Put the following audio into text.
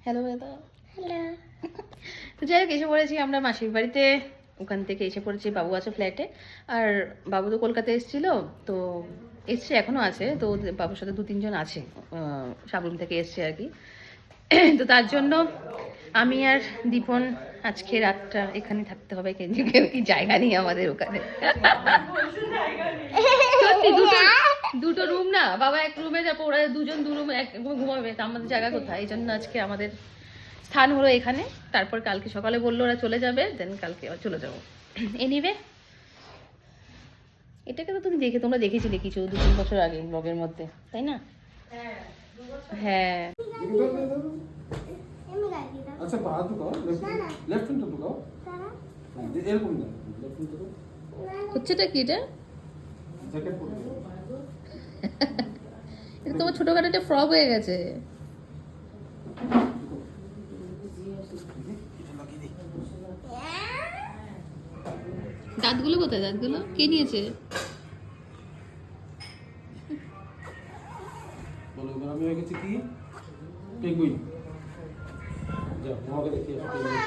Hello দাদা। Hello. তো যাই হোক এসে পড়েছি আমরা মাসির বাড়িতে, ওখান থেকে এসে পড়েছি। বাবু আছে ফ্ল্যাটে, আর বাবু তো কলকাতায় এসেছিল, তো এসছে এখনও আছে, তো বাবুর সাথে 2-3 জন আছে, সাবরুম থেকে এসছে আর কি। তো তার জন্য আমি আর দীপন আজকে রাতটা এখানে থাকতে হবে, কি জায়গা নেই আমাদের ওখানে। সত্যি দুটো রুম না, বাবা এক রুমে যাবো, ওরা 2 জন 2 রুমে এক রুমে ঘুমাবে, তা আমাদের জায়গা কোথায়? এই জন্য আজকে আমাদের স্থান হলো এখানে। তারপর কালকে সকালে বললো ওরা চলে যাবে, দেন কালকে আবার চলে যাবো। এনিওয়ে, এটাকে তো তোমরা দেখেছিলে কিছু 2-3 বছর আগে ব্লগের মধ্যে, তাই না? হ্যাঁ। আচ্ছা পা ঢুকাও, লেফট হ্যান্ডটা ঢুকাও, এরকম না, লেফট হ্যান্ড ঢুকাও। হচ্ছেটা কি এটা? জ্যাকেট পরে এটা তোমার ছোটখাটো একটা ফ্রক হয়ে গেছে। দাঁতগুলো কোথায়? দাঁতগুলো কে নিয়েছে? বলো এবার আমি হয়ে গেছি কি পেঙ্গুইন। যাও আমাকে দেখি পেঙ্গুইন।